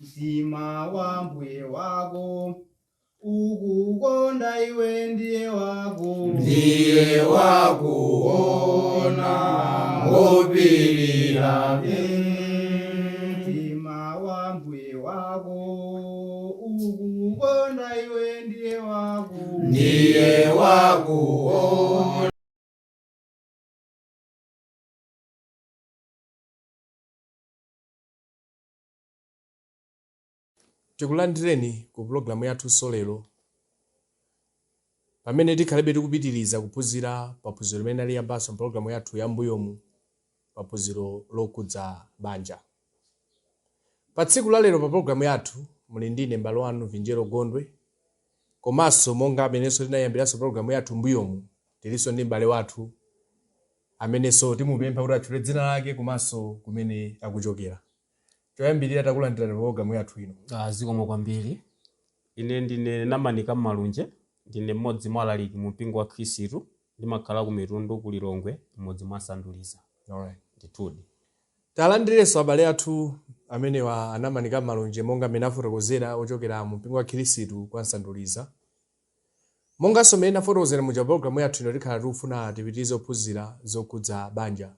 mtima wa mbuye wako ukukonda iwe ndiye wakuona opirira mtima wa mbuye wako ukukonda iwe ndiye wakuona. Tikulandireni ku programu yathu solero pamene tikhalebe tikupitiriza kuphunzira paphunziro limene aliyambaso mpulogalamu yathu yambuyomu paphunziro lokudza banja. Pa tsiku la lero pa pulogalamu yathu muli ndine m'bale wanu Vinjero Gondwe, komanso monga amenenso tinayambiranso pulogalamu yathu mbuyomu tilinso ndi m'bale wathu amenenso timupempha kuti atchule dzina lake komanso kumene akuchokera. Choyambirira takulandirani pulogalamu yathu ino. Zikomo kwambiri. Ine ndine Namanika Malunje, ndine mmodzi mwa alaliki mu mpingo wa Khristu, ndimakhala ku Mitundu ku Lilongwe mmodzi mwa Sanduliza. Alright. Ndithudi. Talandirenso abale athu amene wa Anamanika Malunje monga amene afotokozera ochokera mu mpingo wa Khristu kwa Sanduliza. Monga somene afotokozera mu pulogalamu yathu ino tikhala tikufuna tipitirize kuphunzira zokudza banja.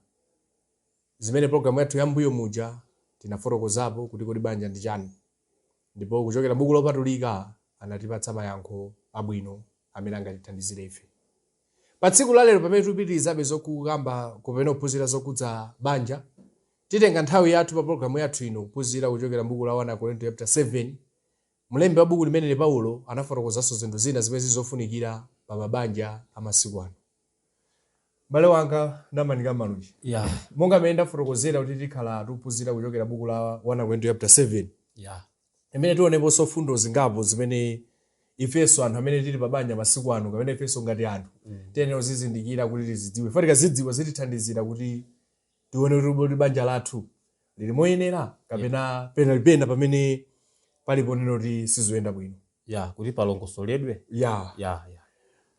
Zimene pulogalamu yathu yambuyo muja tinafotokozapo kuti kodi banja ndi chani. Ndipo kuchokera buku lopatulika anatipatsa mayankho abwino amene angatithandizire ife. Pa tsiku la lero pamene tikupitirizabe zokukamba kupena kuphunzira zokudza banja, titenga nthawi yathu pa pulogalamu yathu ino kuphunzira kuchokera buku la 1 Akorinto chapter 7. Mlembi wa buku limene Paulo anafotokozanso zinthu zina zimene zizofunikira pa mabanja amasiku ano. M'bale wanga Namanika Malunje. Monga amene ndafotokozera kuti tikhala tikuphunzira kuchokera buku la 1 Akorinto chapter 7. Imene tioneponso fundo zingapo zimene ifeso anthu amene tili pa banja masiku ano kapena ifeso ngati anthu tiyenera kuzizindikira kuti tizidziwe. Fatika zidziwa zitithandizira kuti tione kuti banja lathu lili moyenera kapena pena pamene palipo neno kuti sizoyenda bwino. Kuti palongosoledwe.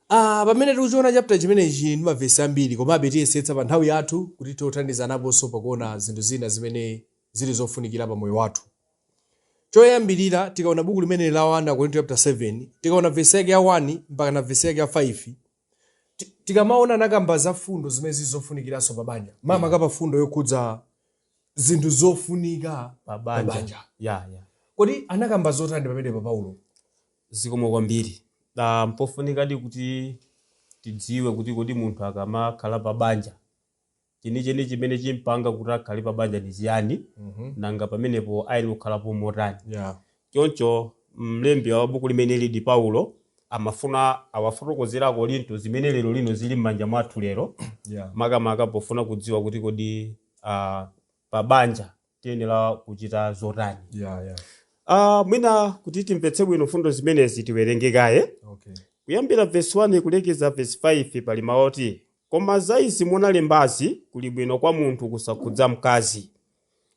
Pamene tikuchiona chapter chimenechi ndi mavesi ambiri komabe tiyesetsa pa nthawi yathu kuti tiothandizanaponso pakuona zinthu zina zimene zili zofunikira pa moyo wathu. Choyambirira tikaona buku limene la 1 Akorinto chapter 7, tikaona vesi yake ya 1 mpaka na vesi yake ya 5, tikamaona nakamba za fundo zimene zizofunikiraso pa banja. Mama kapa fundo yokhudza zinthu zofunika pa banja. Kodi anakamba zotani pamene pa Paulo? Zikomo kwambiri. Mpofunikadi kuti tidziwe kuti kodi munthu akamakhala pa banja chini chimene chimpanga kuti akhale pa banja ndi chiyani, nanga pamenepo ali kukhalapo motani. Choncho mlembi wa buku limene lidi Paulo amafuna awafotokozera Akorinto zimene lero lino zili m'manja mwathu lero. Makamaka pofuna kudziwa kuti kodi pa banja tiyenera kuchita zotani. Mwina kuti timvetse bwino fundo zimenezi tiwerenge kaye. Kuyambira verse 1 kulekeza verse 5 pali maoti, koma za izi munalembazi kuli bwino kwa munthu kusakhudza mkazi.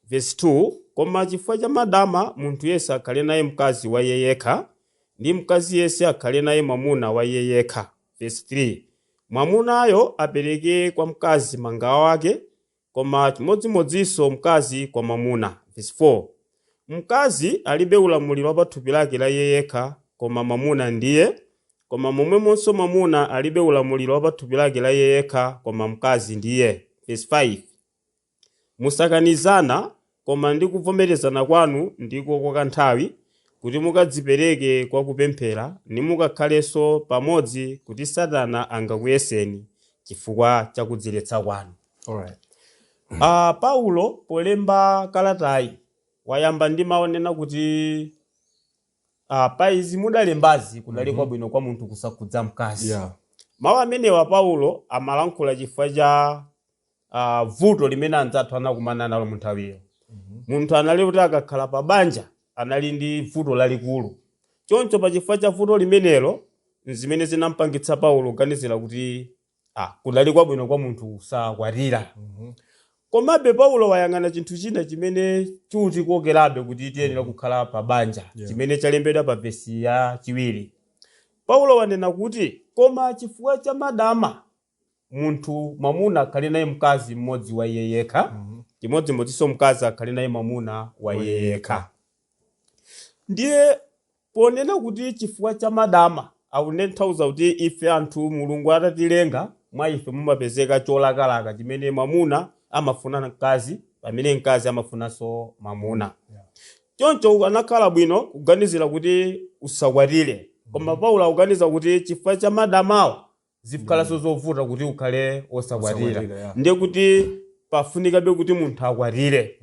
Verse 2, koma chifukwa cha madama munthu yense akhale naye mkazi wa iye yekha, ndi mkazi yense akhale naye mwamuna wa iye yekha. Verse 3, mwamunayo apereke kwa mkazi mangawa wake, koma chimodzimodzinso mkazi kwa mwamuna. Verse 4, mkazi alibe ulamuliro wa pathupi lake la iye yekha, koma mwamuna ndiye, koma momwemonso mwamuna alibe ulamuliro wa pathupi lake la iye yekha, koma mkazi ndiye. Verse 5, musakanizana, koma ndi kuvomerezana kwanu ndiko kwa kanthawi, kuti mukadzipereke kwa kupemphera, nimukakhalenso pamodzi kuti Satana angakuyeseni chifukwa cha kudziletsa kwanu. Paulo polemba kalatayi wayamba ndi maonena kuti paizi mudalembazi kudali kwa bwino kwa munthu kusakhudza mkazi. Mawu amenewa Paulo amalankhula chifukwa cha vuto limene anzathu anakumana nalo munthawiyo. Munthu anali kuti akakhala pa banja anali ndi vuto lalikulu. Choncho pa chifukwa cha vuto limenelo zimene zinampangitsa Paulo kuganizira kuti kudali kwa bwino kwa munthu kusakwatira. Komabe Paulo wayang'ana chinthu china chimene chuti kuokerabe kuti tiyenera kukhala pa banja, chimene chalembedwa pa vesi ya 2. Paulo wanena kuti koma chifukwa cha madama munthu mwamuna akhale naye mkazi mmodzi wa iye yekha, chimodzimodzinso mkazi akhale naye mwamuna wa iye yekha. ndiye ponena kuti chifukwa cha madama akunenthauza kuti ife anthu mulungu atatilenga mwa ife mumapezeka cholakalaka chimene mwamuna amafuna mkazi pamene mkazi amafunanso mwamuna. Choncho anakhala bwino kuganizira kuti usakwatire, koma Paulo akuganiza kuti chifukwa cha madamawo zikhalanso zovuta kuti ukhale osakwatira, ndiye kuti pafunikabe kuti munthu akwatire.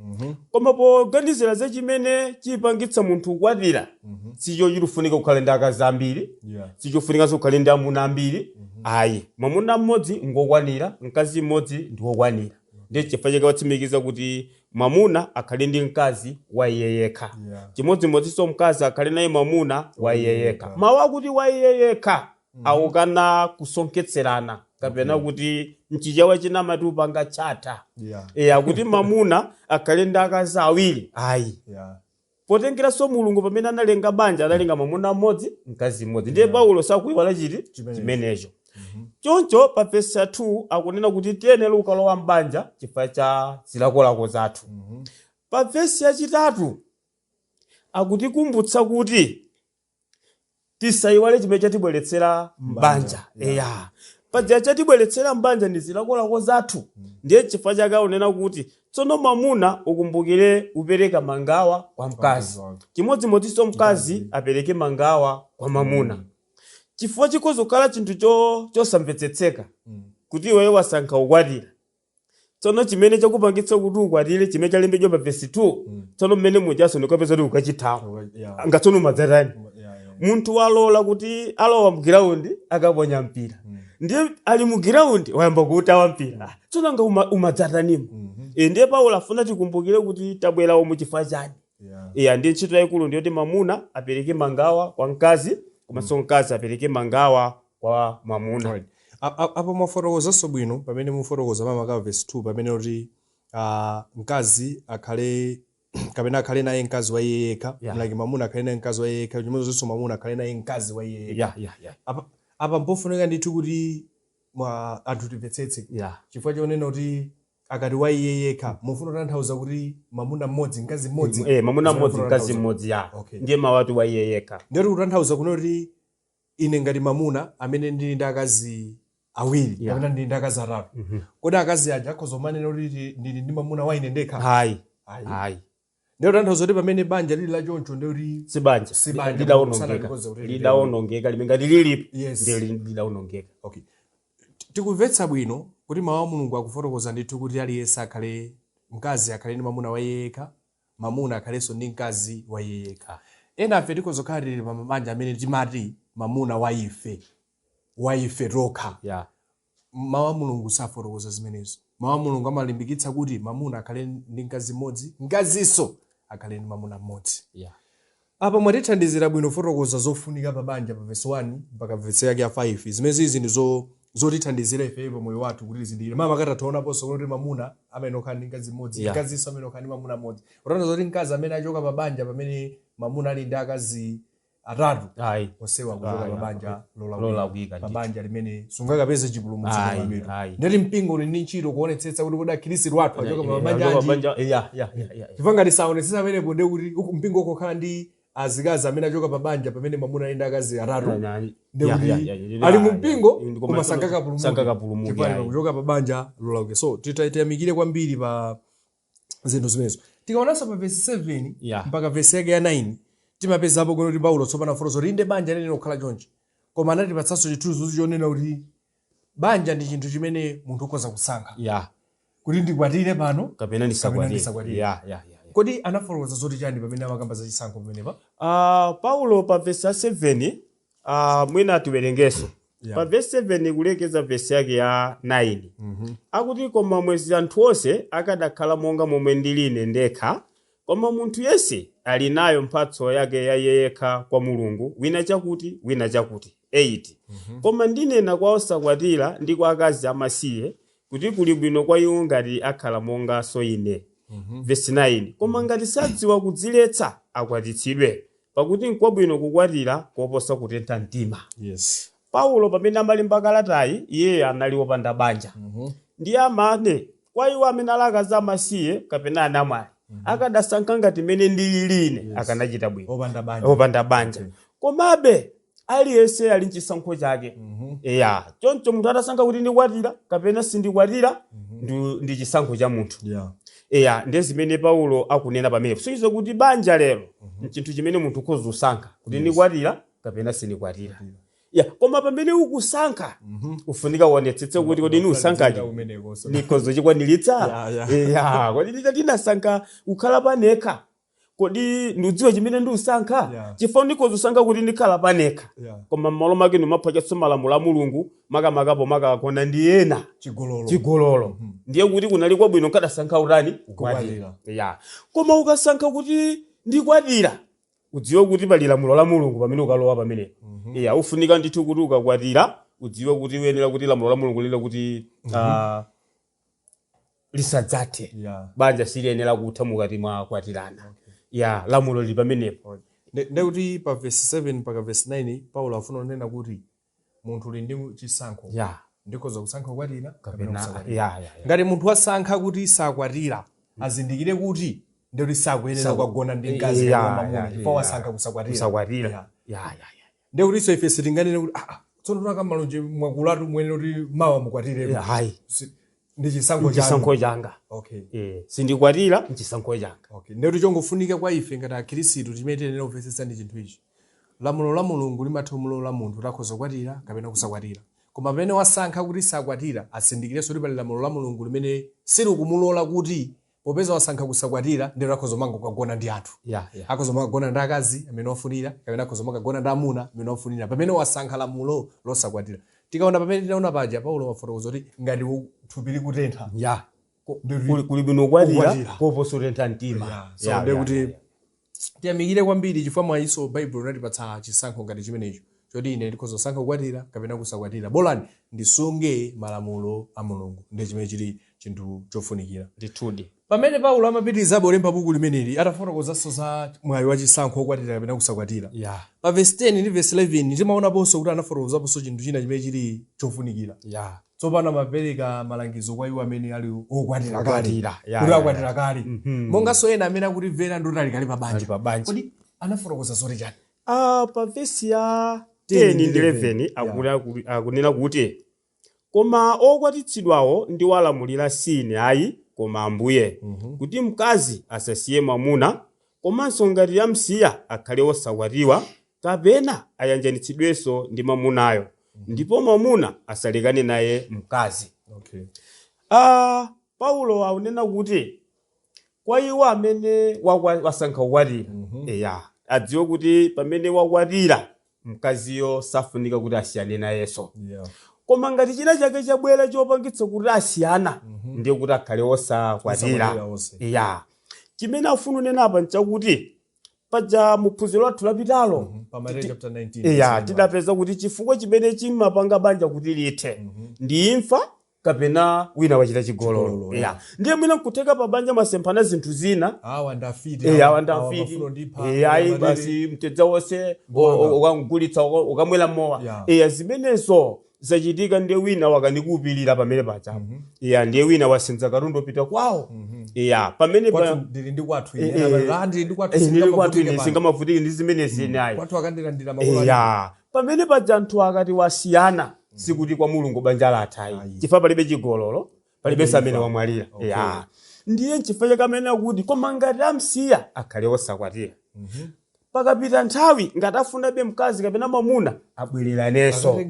Koma poganizira za chimene chipangitsa munthu kukwatira, sicho chikufunika ukhale ndi akazi ambiri, sichofunikanso ukhale ndi amuna ambiri. Ayi, mwamuna mmodzi ngokwanira, mkazi mmodzi ndi wokwanira. Ndiye chifukwa chake watsimikiza kuti mwamuna akhale ndi mkazi wa iye yekha, chimodzimodzinso mkazi akhale naye mwamuna wa iye yekha. Mawu akuti wa iye yekha awukana kusonkhetserana kapena kuti mchichewa china amati upanga chata. Akuti mwamuna akhale ndi akazi awiri. Ayi, potengeranso mulungu pamene analenga banja analenga mwamuna mmodzi mkazi mmodzi. Ndiye Paulo sakuiwala chiti chimenecho. Choncho pa verse 2 akunena kuti tiyenera kukalowa mbanja chifukwa cha zilakolako zathu. Pa verse yachitatu akutikumbutsa kuti tisayiwale chimene chatibweretsera mbanja. Paja chatibweretsera mbanja ndi zilakolako zathu. Ndiye chifukwa chake akunena kuti tsono mwamuna ukumbukire upereka mangawa kwa mkazi, chimodzimodzinso mkazi apereke mangawa kwa mwamuna. Chifukwa chikhoza kukhala chinthu chosamvetsetseka kuti iweyo wasankha ukwatira, tsono chimene chakupangitsa kuti ukwatire chimene chalembedwa pa verse 2, tsono mmene mujaso ndikapeza kuti ukachithawa ngatsono umadzatani. Munthu walola kuti alowa mgiraundi akaponya mpira, ndiye ali mugiraundi wayamba kuutawa mpira, tsono anga umadzatanimo. Ndiye Paulo afuna tikumbukire kuti tabwerawo muchifukwa chani. Ndiye ntchito yayikulu ndiyoti mwamuna apereke mangawa kwa mkazi, komanso mkazi apereke mangawa kwa mwamuna. Apo mwafotokozanso bwino pamene mufotokoza makamaka verse 2 pamene kuti mkazi akhale kapena akhale naye mkazi wa iye yekha, like mwamuna akhale naye mkazi wa iye yekha, chimodzimodzinso mwamuna akhale naye mkazi wa iye yekha. Apa mpofunika ndithu kuti anthu timvetsetse chifukwa chonena kuti akati wa iye yekha mufuna kutanthauza kuti mwamuna mmodzi mkazi mmodzi. Mwamuna mmodzi mkazi mmodzi, ndiye mawatu wa iye yekha. Ndiye kutanthauza kuti ine ngati mwamuna amene ndili ndi akazi awiri kapena ndili ndi akazi atatu, kodi akazi aja akhoza kumanena kuti ndili ndi mwamuna wa ine ndekha? Ayi. Ndiye kutanthauza kuti pamene banja lili la choncho ndiye kuti si banja lidawonongeka limene ngati lilipo ndiye lidawonongeka. Tikumvetsa bwino kuti mawu a Mulungu akufotokoza ndithu kuti aliyense akhale mkazi akhale ndi mwamuna wa iye yekha, mwamuna akhalenso ndi mkazi wa iye yekha. Ena afe tikhoza kukhala tili pa mabanja amene timati mwamuna wa ife tokha. Mawu a Mulungu safotokoza zimenezo. Mawu a Mulungu amalimbikitsa kuti mwamuna akhale ndi mkazi mmodzi, mkazinso akhale ndi mwamuna mmodzi. Apa mwatithandizira bwino fotokoza zofunika pa banja pa verse 1 mpaka verse yake ya 5. Zimenezi ndi zotithandizira ife pa moyo wathu kuti zindikire. Mama akataonaponso kuti mwamuna amene okhala ndi mkazi mmodzi, mkazinso amene okhala ndi mwamuna mmodzi. Utanthauza kuti mkazi amene achoka pa banja pamene mwamuna ali ndi akazi atatu, onsewa kuchoka pa banja lolakwika, pa banja limene sungakapeze chipulumutso pa mitu. Ndeti mpingo uli ndi ntchito kuonetsetsa kuti kodi akhristu athu achoka pa mabanja anji. Chifukwa ngati saonetsetsa pamenepo ndiye kuti mpingo ukokhala ndi azikazi amene achoka pa banja pamene mwamuna ali ndi akazi atatu, ndiye kuti ali mu mpingo koma sankakapulumuka kuchoka pa banja lolakwika. So titayamikire kwambiri pa zinthu zimenezo. Tikaonanso pa verse 7 mpaka verse yake ya 9 timapezapo kuti Paulo tsopano afotokoza kuti inde banja lene lokhala choncho, koma anatipatsanso chithunzi chonena kuti banja ndi chinthu chimene munthu ukhoza kusankha kuti ndikwatire pano kapena ndisakwatire. Kodi anafotokoza zoti chani pamene amakamba za chisankho pamenepa? Paulo pa verse 7 mwina tiwerengeso pa verse 7 kulekeza verse yake ya 9 akuti koma mwezi anthu onse akadakhala monga momwe ndili ine ndekha, koma munthu yense ali nayo mphatso yake ya yekha kwa Mulungu, wina chakuti wina chakuti. 8 koma ndinena kwa osakwatira ndi kwa akazi amasiye kuti kuli bwino kwa iwo ngati akhala monga so ine. Verse 9 koma ngati sadziwa kudziletsa akwatitsidwe, pakuti n'kwabwino kukwatira koposa kutentha mtima. Paulo pamene amalemba kalatayi iye anali wopanda banja. Ndiye amane kwa iwo amene ali akazi amasiye kapena anamwali akadasankha ngati mene ndililine akanachita bwino opanda banja komabe aliyense ali nchisankho chake choncho munthu atasankha kuti ndikwatira kapena sindikwatira ndi chisankho cha munthu ndiye zimene Paulo akunena pamenepo soizo kuti banja lero nchinthu chimene munthu khozusankha kuti ndikwatira kapena sindikwatira koma pamene ukusankha ufunika uonetsetse kuti kodi usankhaje nikhozo chikwaniritsa kodi ndinasankha kukhala panekha kodi ndidziwe chimene ndiusankha chifukwa nikhozo usankha kuti ndikhala panekha koma m'malo mwake ndimaphwanya malamulo a Mulungu makamakapo makakona ndi ena chigololo ndiye kuti kunali kwabwino kadasankha utani kukwatira koma ukasankha kuti ndikwatira udziwe kuti pali lamulo la Mulungu pamene ukalowa pamene ufunika ndithu kuti ukakwatira udziwe kuti uyenera kuti lamulo la Mulungu lile kuti lisadzathe banja siliyenera kutha mukati mwa kwatirana lamulo li pamenepo ndekuti pa verse 7 mpaka verse 9 Paulo afuna kunena kuti munthu uli ndi chisankho ndikhoza kusankha kukwatira kapena kusakwatira ngati munthu wasankha kuti sakwatira azindikire kuti ndikuti sakuyenera kugona ndi mkazi mamuna chifukwa wasankha kusakwatira ndikuti iso ife sitinganene kuti tsono tunaka malonje mwakulatu mwenera kuti mawa mukwatire ndi chisankho changa sindikwatira nchisankho changa ndikuti chongofunika kwa ife ngati akhristu timetenera kumvetsetsa ndi chinthu ichi lamulo la Mulungu limatha kumulola munthu takhoza kukwatira kapena kusakwatira koma pamene wasankha kuti sakwatira asindikirenso kuti pali lamulo la Mulungu limene silikumulola kuti popeza wasankha kusakwatira ndero akhoza manga kugona ndi anthu akhoza manga kugona ndi akazi amene wafunira kapena akhoza manga kugona ndi amuna amene wafunira pamene wasankha lamulo losakwatira tikaona pamene tinaona paja Paulo wafotokoza kuti ngati thupi likutentha kuli bwino kukwatira koposa kutentha mtima kuti tiyamikire kwambiri chifukwa mwaiso Bible linatipatsa chisankho ngati chimenecho choti ine ndikhoza kusankha kukwatira kapena kusakwatira bolani ndisunge malamulo a Mulungu ndi chimene chili chinthu chofunikira ndithudi pamene Paulo amapitiriza kulemba buku limeneli atafotokozanso za mwayi wa chisankho kukwatira kapena kusakwatira pa verse 10 ndi verse 11 timaonaponso kuti anafotokozaponso chinthu china chimene chili chofunikira tsopano amapereka malangizo kwa iwo amene ali okwatira kale kuti akwatira kale monganso ena amene akutimvera ndi ali kale pa banja kodi anafotokoza zoti chani pa verse ya 10 ndi 11 akunena kuti koma okwatitsidwawo ndi walamulira sine ayi koma Ambuye kuti mkazi asasiye mwamuna komanso ngati yamsiya akhale wosakwatiwa kapena ayanjanitsidwenso ndi mwamunayo ndipo mwamuna asalekane naye mkazi. Paulo akunena kuti kwa iwo amene wasankha kukwatira adziwe kuti pamene wakwatira mkaziyo safunika kuti asiyane nayenso koma ngati china chake chabwera chopangitsa kuti asiyana ndiye kuti akhale wosakwatira chimene afuna kunena apa nchakuti paja muphunziro lathu lapitalo chapter 19 tidapeza kuti chifukwa chimene chimapanga banja kuti lithe ndi imfa kapena wina wachita chigololo ndiye mwina nkutheka pa banja masemphana zinthu zina ndafiti ayi basi mtedza wonse ukangulitsa ukamwela mowa zimenezo zachitika ndiye wina wakanikupilira pamene pachapo ndiye wina wasenza karundo pita kwawo pamene ndili ndi kwathu ine singamavutike ndi zimene zinayi pamene paja anthu akati wasiyana sikuti kwa Mulungu banja lathayi chifukwa palibe chigololo palibe samene wamwalira ndiye nchifukwa chakamene kuti koma ngati amsiya akhale wosakwatira pakapita nthawi ngati afunabe mkazi kapena mwamuna abwereranenso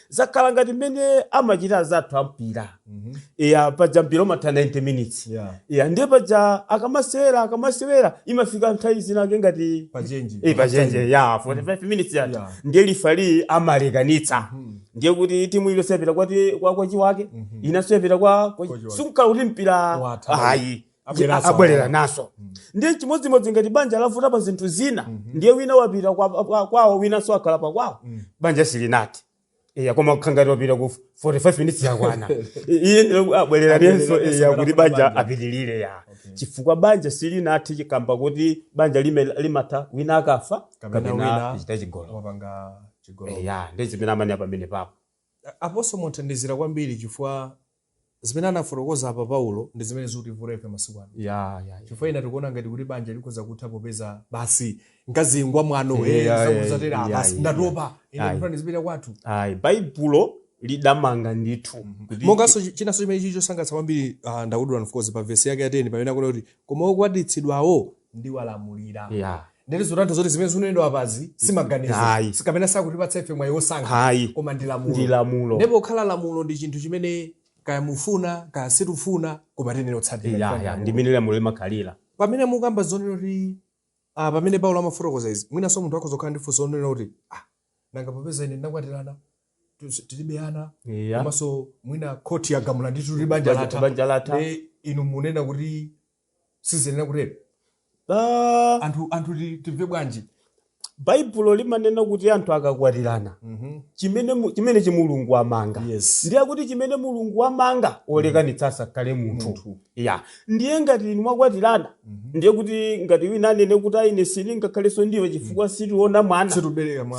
zakhala ngati mmene amachita zathu ampira paja mpira umatha 90 minutes ndiye paja akamasewera imafika nthawi zinake ngati pajenje 45 minutes ndiye lifali amalekanitsa ndiye kuti timu ilo sepita kwa kochi wake inanso yapita kwa sikukhala kuti mpira abwerera naso ndiye chimodzimodzi ngati banja lavuta pa zinthu zina ndiye wina wapita kwawo winanso akhala pa kwawo banja silinati koma khangati wapita ku 45 minutes yakwana iye abwerera nenso kuti banja apitilire chifukwa banja silinati chikamba kuti banja limatha wina akafa kapena kuchita chigololo ndiye chimene amene pamene papo aposo mothandizira kwambiri chifukwa zimene anafotokoza apa Paulo ndi zimene zikutivula ife masiku ano. Chifukwa ina tikuona ngati kuti banja likhoza kutha popeza basi mkazi ngwa mwano zakuzatera basi ndatopa ine kufuna zipita kwathu. Baibulo lidamanga ndithu. Monganso chinanso chimene chicho sangatsa kwambiri ndakudula of course pa verse yake ya 10 pamene akuti koma okwatitsidwawo ndi walamulira. Ndiri zotanthauza zoti zimene zikuyenedwa apazi simaganizo sikapena sakutipatsa ife mwayi wosankha koma ndi lamulo. Ndipo khala lamulo ndi chinthu chimene kaya mufuna kaya situfuna koma tenero tsatira. Ndi mene lamulo limakhalira. Pamene mukamba zonena kuti pamene Paulo amafotokoza izi mwinanso munthu akhoza kukhala ndi funso zonena kuti nanga popeza ine ndakwatirana tilibe ana komanso mwina khoti yagamula ndi tuli banja latha inu munena kuti sizinena kutero anthu timve bwanji. Baibulo limanena kuti anthu akakwatirana chimene chimulungu amanga ndiye kuti chimene mulungu amanga olekanitsa asakhale munthu. Ndiye ngati inu mwakwatirana ndiye kuti ngati wina anene kuti ine sindingakhalenso ndiwe chifukwa situona mwana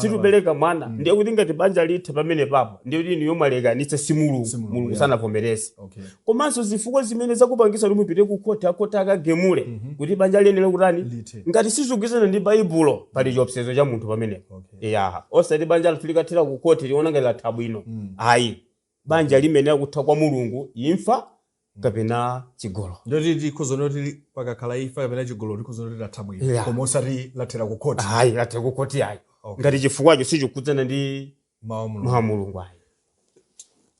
situbereka mwana ndiye kuti ngati banja lithe pamene papo ndiye kuti inu yomalekanitsa si mulungu sanavomereze. Komanso zifukwa zimene zakupangisa kuti mupite ku khoti akhoti akagemule kuti banja liyenera kutani ngati sizikugwirizana ndi Baibulo pali chiopsezo cha munthu pamenepo. Osati banja likathira ku khoti liona ngati latha bwino. Banja limenera kutha kwa mulungu imfa kapena chigolo. Ndoti tikhozonoti pakakhala imfa kapena chigolo tikhozonoti latha bwino koma osati lathera ku khoti. Lathera ku khoti ngati chifukwacho sichikhudzana ndi mawu mulungu.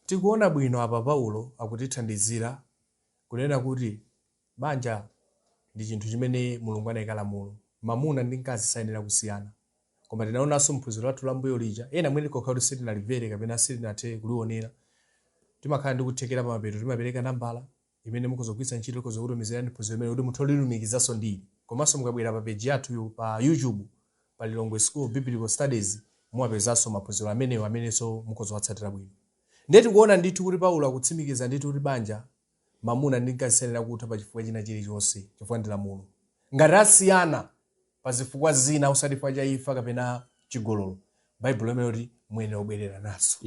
Tikuona bwino apa Paulo akutithandizira kunena kuti banja ndi chinthu chimene mulungu anayika lamulo. Mamuna ndi mkazi sayenera kusiyana. Koma tinaonanso mphunziro lathu la mbuyo lija ena mwene kokhala kuti sitinalivere kapena sitinathe kulionera timakhala ndi kuthekera pa mapeto timapereka nambala imene mukuzogwiritsa ntchito kuzokutumizirani phunziro imene kuti muthe kulumikizanso ndili. Komanso mukabwera pa page yathu pa YouTube pa Lilongwe School Biblical Studies muwapezanso maphunziro amenenso mukuzowatsatira bwino. Ndiye tikuona ndithu kuti Paulo akutsimikiza ndithu kuti banja mamuna ndi mkazi sayenera kutha pa chifukwa china chilichonse chifukwa ndi lamulo. Ngati asiyana pa zifukwa zina usati pa imfa kapena chigololo Baibulo imene mwene obwerera naso.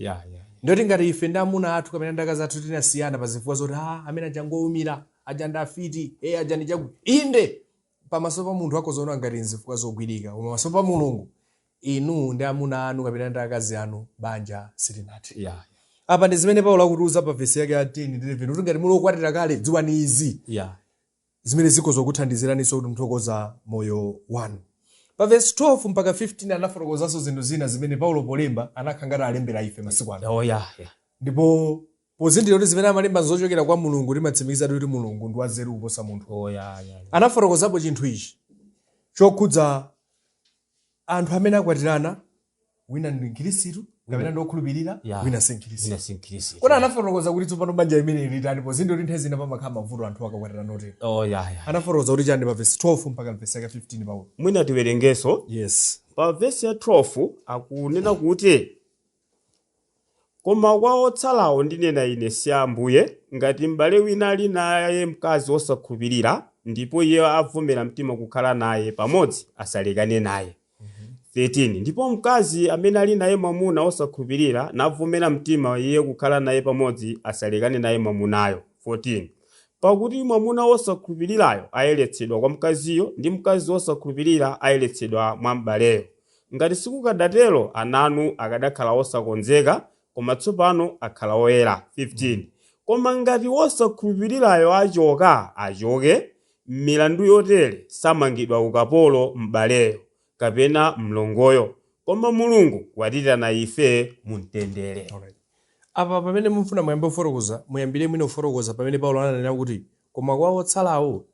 Ndoti ngati ife ndi amuna athu kapena ndakazi athu tinasiyana pa zifukwa zoti amene ajangoumira aja ndafiti aja ndi chaku inde pamaso pa munthu akozoona ngati nzifukwa zogwirika koma pamaso pa mulungu inu ndi amuna anu kapena ndakazi anu banja sitinati. Apa ndi zimene Paulo akutiuza pa verse yake ya 10 ndi 11 kuti ngati mulokwatira kale dziwani izi zimene zikozokuthandiziraniso kuti muthokoza moyo wanu. Pa verse 12 mpaka 15 anafotokozanso zinthu zina zimene Paulo polemba anakhangata alembera ife masiku ano. Ndipo pozindira kuti zimene amalemba zochokera kwa mulungu timatsimikiza kuti mulungu ndi wanzeru kuposa munthu. Anafotokozapo chinthu ichi chokhudza anthu amene akwatirana wina ndi Mkhristu kapena ndi okhulupirira wina si Mkhristu. Kodi anafotokoza kuti tsopano banja imene litani pozindira kuti nthawi zina pamakhala mavuto anthu akakwatirana noti. Anafotokoza kuti chani pa verse 12 mpaka verse 15 Paulo. Mwina tiwerengeso. Pa verse 12 akunena kuti koma kwa otsalawo ndinena ine si Ambuye ngati m'bale wina ali naye mkazi wosakhulupirira ndipo iye avomera mtima kukhala naye pamodzi asalekane naye. 13 ndipo mkazi amene ali naye mwamuna wosakhulupirira navomera mtima iye kukhala naye pamodzi asalekane naye mwamunayo. 14 pakuti mwamuna wosakhulupirirayo ayeretsedwa kwa mkaziyo ndi mkazi wosakhulupirira ayeretsedwa mwa m'baleyo. Ngati sikukadatero ananu akadakhala osakonzeka koma tsopano akhala oyera. 15 koma ngati wosakhulupirirayo achoke milandu yotere samangidwa ukapolo m'baleyo kapena mlongoyo koma mulungu watitana ife mumtendere. Apa pamene mufuna muyambe kufotokoza muyambire mwino kufotokoza pamene Paulo ananena kuti koma kwa otsalawo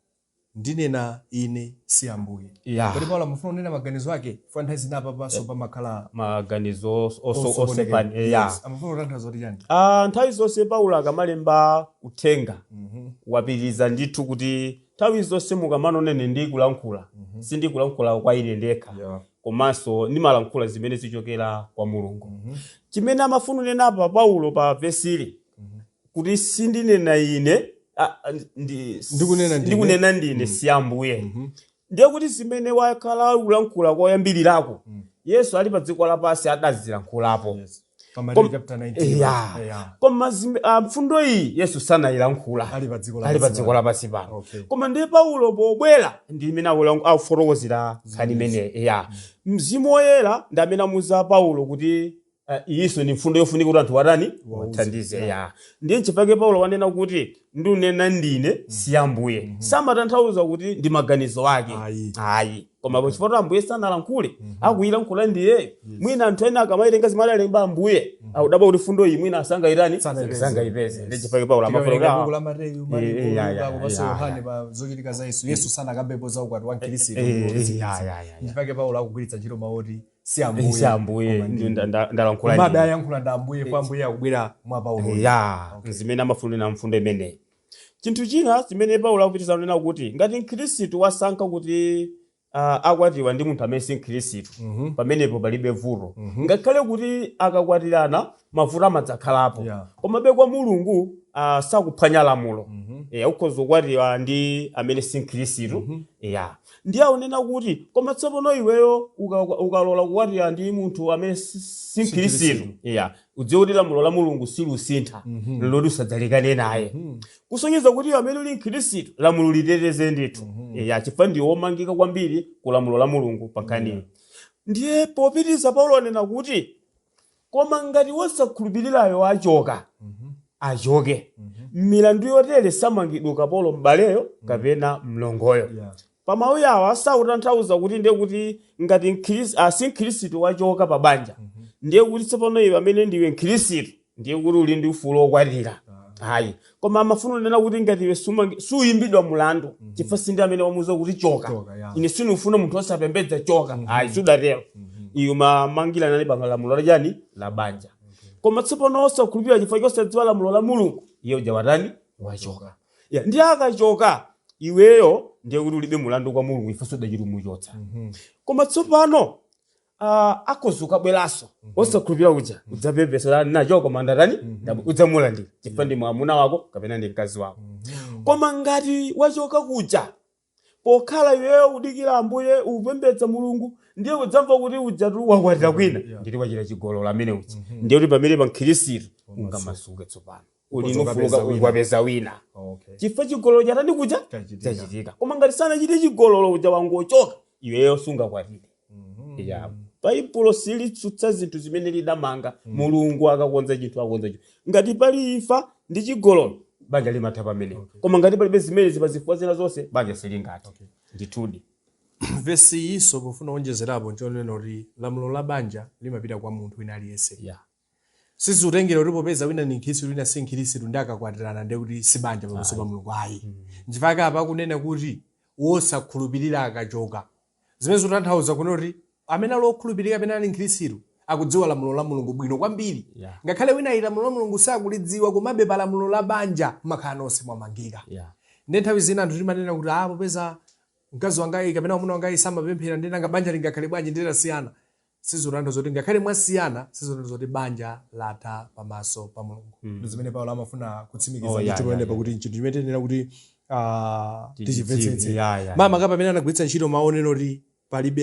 ndinena ine si Ambuye. Kodi Paulo amafuna kunena maganizo ake funa nthawi zina papaso pamakhala maganizo osepani. Amafuna kutanthauza kuti chani? Nthawi zonse Paulo akamalemba uthenga wapitiriza ndithu kuti nthawi zonse mukamanonene ndikulankhula sindikulankhula kwa ine ndekha komanso ndimalankhula zimene zichokera kwa mulungu. Chimene amafuna kunena apa Paulo pa verse ili kuti sindinena ine ndikunena ndine si Ambuye. Ndiye kuti zimene wakhala ulankhula koyambirirako Yesu ali pa dziko lapansi adazilankhulapo. Pamari chapter 19. Koma mfundo iyi Yesu sanayilankhula ali pa dziko lapansi pano. Koma ndiye Paulo pobwera ndi imene akufotokozera nkhani imeneyi. Mzimu Woyera ndi amene amuwuza Paulo kuti iyiso ni mfundo yofunika kuti anthu watani wathandize. Ndiye chifukwa Paulo wanena kuti ndunena ndine si Ambuye. Samatanthauza kuti ndi maganizo ake. Ayi. Koma pochifukwa Ambuye sanalankhule akuyilankhula ndiye mwina anthu ena akamaitenga zimali alemba Ambuye akudabwa kuti fundo iyi mwina asangayitani sangayipeze. Ndiye chifukwa Paulo amafotokoza la Mateyu kupaso Yohane pa zochitika za Yesu sanakambepo za ukwati wa Khristu. Chifukwa Paulo akugwiritsa ntchito maoti si Ambuye ndalankhula mabe ayankhula nda Ambuye kwa Ambuye akubwera mwa Paulo. Zimene amafunira mfundo imene. Chinthu china chimene Paulo akupitiriza kunena kuti ngati Khristu wasankha kuti akwatiwa ndi munthu amene si Khristu pamenepo palibe vuto. Ngakhale kuti akakwatirana mavuto amadzakhalapo. Komabe kwa Mulungu sakuphwanya lamulo. Ukhoza kukwatiwa ndi amene si Khristu. Ndiye akunena kuti koma tsopano iweyo ukalola kukwatira ndi munthu amene si Khristu udziwe kuti lamulo la Mulungu silusintha loti usadzalekane naye. Kusonyeza kuti amene uli Khristu lamulo liteteze ndithu. Chifukwa ndi womangika kwambiri ku lamulo la Mulungu pakhani. Ndiye popitiriza Paulo anena kuti koma ngati wosakhulupirirayo achoke. Milandu yotere samangidwa kapolo m'baleyo kapena mlongoyo. Pamawu awa sautanthauza kuti ndiye kuti ngati si Khristu wachoka pa banja ndiye kuti tsopano iwe amene ndiwe Khristu ndiye kuti uli ndi ufulu wokwatira. Hayi. Koma amafuna kunena kuti ngati iwe suyimbidwa mulandu chifukwa si ndi amene wamuwuza kuti choka. Ine sinufuna munthu osapembedza choka. Hayi sudatero. Iyo mamangirana ndi lamulo lachani la banja. Koma tsopano osakhulupirira chifukwa chosadziwa lamulo la Mulungu iye uja watani wachoka. Ndiye akachoka iweyo ndiye kuti ulibe mulandu kwa Mulungu ife sudachita kumuchotsa. Koma tsopano akozuka bweraso osakhulupirira uja udzapepesa nacho koma ndatani udzamulandira chifukwa ndi mwamuna wako kapena ndi mkazi wako. Koma ngati wachoka kuja pokhala iweyo udikira Ambuye upembedza Mulungu ndiye udzamva kuti ujatu wakwatira kwina nditi wachita chigololo amene uja ndiye kuti pamene pa Khristu ungamasuke tsopano ulinofuluka ukwapeza wina. Chifukwa chigololo chatani kuja chachitika. Koma ngati sanachite chigololo uja wangochoka iweyo sungakwatire. Baibulo silitsutsa zinthu zimene lidamanga. Mulungu akakonza chinthu akonza chinthu. Ngati pali imfa ndi chigololo banja limatha pamene. Koma ngati palibe zimene zipazifua zina zonse banja silingati. Ndithudi. Vesi iso pofuna onjezerapo nchonena kuti lamulo la banja limapita kwa munthu wina aliyense. Sizutengera kuti popeza wina ni Khristu wina si Khristu ndi akakwatirana ndiye kuti si banja pamaso pa Mulungu. Ayi. Nchifukwa apa kunena kuti wosakhulupirira akachoka. Zimene zotanthauza kuti amene alokhulupirira kapena ali Khristu akudziwa lamulo la Mulungu bwino kwambiri. Ngakhale wina lamulo la Mulungu sakulidziwa komabe pa lamulo la banja makhala nonse mwamangika. Ndi nthawi zina anthu timanena kuti popeza mkazi wangayi kapena mwamuna wangayi samapemphera ndi nanga banja lingakhale bwanji nditasiyana. Sizotanthauza kuti ngakhale mwasiyana sizotanthauza kuti banja latha pamaso pa Mulungu. Ndi zimene Paulo amafuna kutsimikiza kuti ponepa kuti chinthu chimene tinena kuti tichimvetsetse. Mama kapamene anagwiritsa ntchito maonero kuti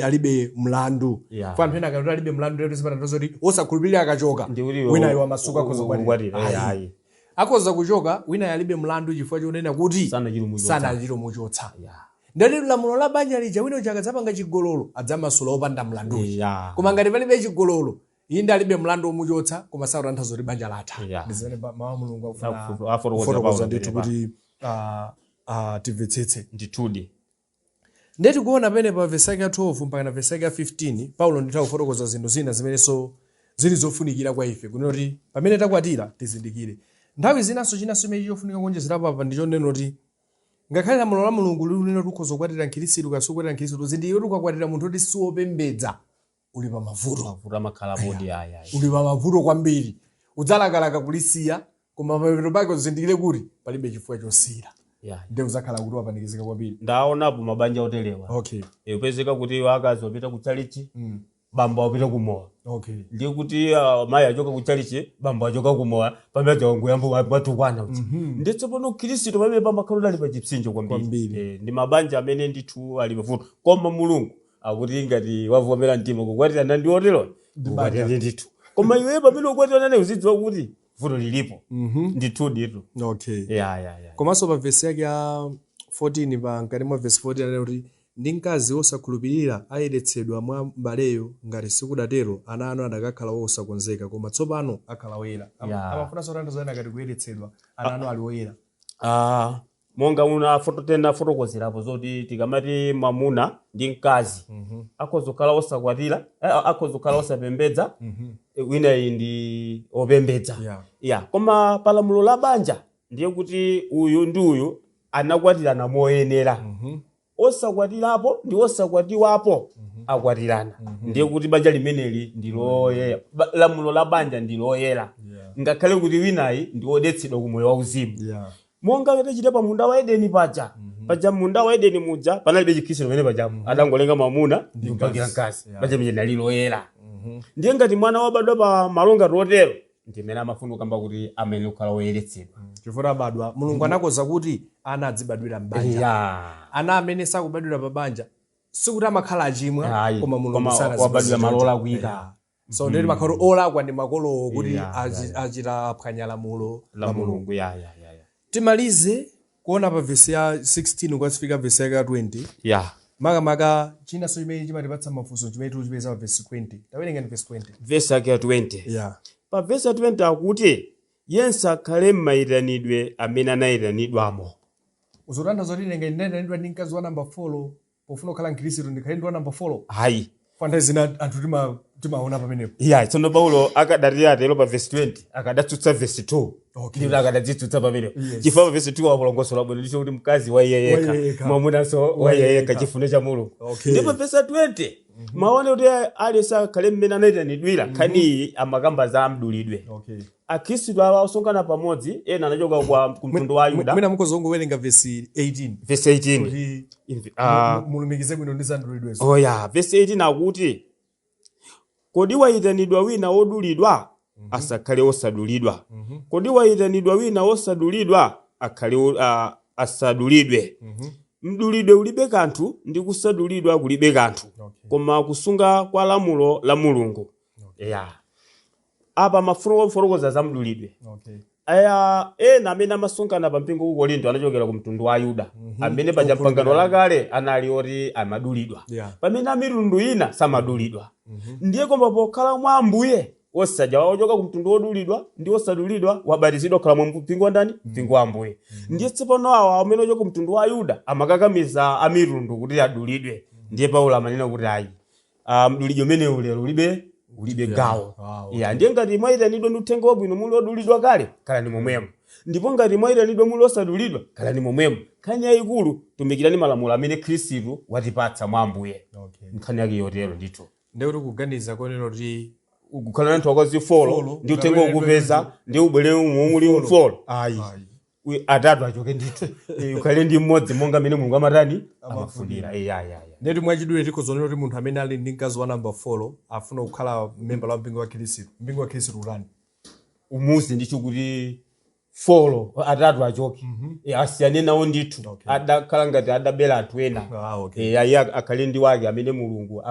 alibe mlandu. Kwa anthu ena akati alibe mlandu lero sipatanthauza kuti osakhulupirira akachoka wina iwo amasuka akhoza kukwatira. Akhoza kuchoka wina alibe mlandu chifukwa chonena kuti sanachita muchotsa. Ndati lamulo la banja lija wina uja akadzapanga chigololo adzamasula opanda mlandu. Koma ngati palibe chigololo inde alibe mlandu womuchotsa koma sautanthauza kuti banja latha. Ndizimene mawu Mulungu akufuna kufotokoza ndithu kuti timvetsetse ndithudi. Ndeti kuona pene pa verse ya 12 mpaka na verse ya 15 Paulo nditha kufotokoza zinthu zina zimenenso zili zofunikira kwa ife kuti pamene takwatira tizindikire. Nthawi zinanso chinanso chimene chofunika kuonjezerapo apa ndichonena kuti ngakhale lamulo la Mulungu linena kuti ukhoza kukwatira Khristu kasukwatira Khristu zindikire kuti ukakwatira munthu oti siwopembedza uli pa mavuto amakhala bodi uli pa mavuto kwambiri udzalakalaka kulisiya koma pamene pake uzindikire kuti palibe chifukwa chosiyira. Ndio uzakhala kuti wapanikizika kwambiri. Ndaonapo mabanja otelewa. Upezeka kuti akazi wapita kuchalichi bamba wapita kumowa. Ndiye kuti mayi achoka kuchalichi bamba achoka kumowa pamene wanguyambo watukwana uti. Ndiye tsopano Khristu pamene pamakhala ali pa chipsinjo kwambiri. Ndi mabanja amene ndithu ali pavuto. Koma Mulungu akuti ngati wavomera mtima kukwatira ndi otero. Ndithu. koma iwe pamene ukwatira nane uzidziwa kuti vuto lilipo ndithu Okay. ya Komanso pa verse yake ya 14 pa ngati mwa verse 14 anene kuti ndi mkazi wosakhulupirira ayeretsedwa mwa mbaleyo ngati sikudatero ana anu adakakhala wosakonzeka koma tsopano akhala woyera. Amafunanso tanthauzo ena ngati kuyeretsedwa ana anu ali woyera. monga una fotokozerapo zoti tikamati mamuna ndi mkazi akhozokhala osakwatira akhozokhala osapembedza wina ndi opembedza koma palamulo la banja ndiye kuti uyu ndi uyu anakwatirana moyenera osakwatirapo ndi osakwatiwapo akwatirana ndiye kuti banja limeneli ndi loyera lamulo la banja ndi loyera ngakhale kuti winayi ndi odetsedwa ku moyo wauzimu monga ngati pa munda wa Edeni paja munda wa Edeni muja panalibe chikhristu pamene paja adangolenga mamuna ndi kupangira mkazi banja limene liloyera ndiye ngati mwana wabadwa pa malonga rotero ndimene amafuna kukamba kuti amene kukhala woyeretsedwa chifukwa abadwa mulungu anakonza kuti ana adzibadwira m'banja ana amene sakubadwira pa banja sikuti amakhala achimwa koma mulungu sanazibadwira malola kuika so ndeti makhala olakwa ndi makolowo kuti achita phwanya lamulo la mulungu timalize kuona pa verse ya 16 ukasifika verse ya 20 makamaka chinanso chimene chimatipatsa mafunso chimene tichipeza pa verse 20 tawerenga verse 20 verse yake ya 20 pa verse ya 20 akuti yense akhale m'mayitanidwe amene anayitanidwamo uzotanthauza kuti ine ndinayitanidwa ndi mkazi wa namba 4 pofuna kukhala mkhristu ndikhale ndi wa namba 4 hayi fanta zina anthu timaona pamenepo tsono Paulo akadatira atero pa verse 20 akadatsutsa verse 2 ndipo akadadzitsutsa pamenepo chifukwa pa verse 2 wapolongosola bwino ndicho kuti mkazi wayeyeka mwamunanso wayeyeka chifundo cha Mulungu ndipo verse 20 maone kuti aliyense akhale mmene anayitanidwira nkhani amakamba za mdulidwe akhristu awa osonkhana pamodzi ena anachoka ku mtundu wa Yuda mwina mukozongo werenga verse 18 verse 18 mulumikize bwino ndi zandulidwe verse 18 akuti kodi wayitanidwa wina wodulidwa asakhale osadulidwa kodi wayitanidwa wina wosadulidwa akhale asadulidwe mdulidwe ulibe kanthu ndi kusadulidwa kulibe kanthu koma kusunga kwa lamulo la Mulungu apa mafuna kufotokoza za mdulidwe ena amene amasonkhana pa mpingo ku Akorinto anachokera ku mtundu wa Yuda amene paja pangano lakale anali oti amadulidwa pamene amitundu ina samadulidwa ndiye koma pokhala mwa Ambuye osaja wachoka ku mtundu wodulidwa ndi osadulidwa wabatizidwa kukhala mu mpingo wa ndani mpingo wa Ambuye ndiye tsopano awa amene ochoka ku mtundu wa Yuda amakakamiza amitundu kuti adulidwe ndiye Paulo amanena kuti ayi mdulidwe umene ulero ulibe gawo ndiye ngati mwayitanidwa ndi uthenga wabwino muli odulidwa kale khala ndi momwemo ndipo ngati mwayitanidwa muli osadulidwa khala ndi momwemo nkhani yayikulu tumikirani malamulo amene Khristu watipatsa mwa Ambuye nkhani yake yotero ndithu ndiye kuti kuganiza koneno kuti ukukhala anthu akozifolo ndi uthenga ukupeza ndi ubwere umuli ufolo atatu achoke ndithu ukhale ndi mmodzi monga mmene Mulungu amatani amafunira ndeti mwachidule tikhozonera kuti munthu amene ali ndi mkazi wa namba 4 afuna kukhala memba la mpingo wa Khristu urani umuzi ndicho kuti folo atatu achoke asiyane nawo ndithu adakhala ngati adabela anthu ena ayi akhale ndi wake amene Mulungu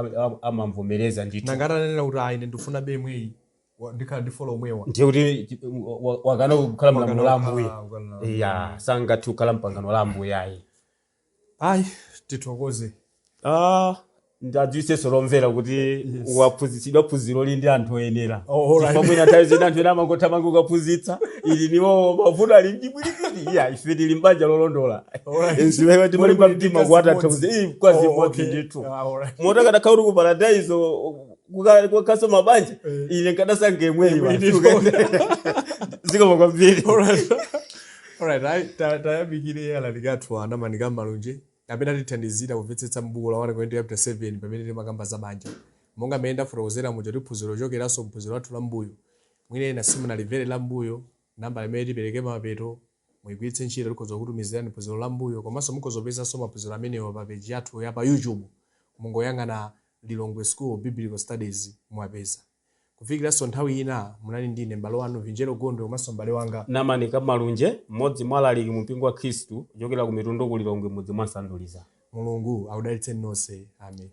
amamvomereza ndithu nangati ananena kuti ayi ndifuna bemweyi ndikhala ndi folo omwewa ndiye kuti wakana kukhala mlamulo la Ambuye sangathi kukhala mpangano la Ambuye ayi tithokoze ndadziwisenso lomvera kuti waphunzitsidwa phunziro lindi anthu oyenera pamwena nthawi zina anthu ena amangothamanga kukaphunzitsa ili niwo mavuto ali mchipwirikiti ife tili mbanja lolondola nziwewe timalimba mtima kuwatathakuze kwazi imodzi ndithu mota kadakhala kuti ku paradise kukaso mabanja ine nkadasange imweyi zikoma kwambiri alright tayamikire yala likathu anamanika malunje apena tithandizira kumvetsetsa m'buku la 1:7 pamene timakamba za banja monga mmene ndafotokozera muja tiphunziro lochokeranso mphunziro lathu la mbuyo mwine ena simunalimvere la mbuyo namba limene tipereke mapeto muyigwiritse ntchito tikhoza kutumizirani phunziro la mbuyo komanso mukhozopezanso maphunziro amenewa pa peji yathu ya pa YouTube mungoyang'ana Lilongwe School Biblical Studies mwapeza kufikiranso nthawi ina munali ndine m'bale wanu Vinjero Gondo komanso m'bale wanga namanika malunje mmodzi mwa alaliki mu mpingo wa Khristu kuchokera ku mitundu ku Lilongwe mudzi mwa Sanduliza. Mulungu akudalitseni nonse amen.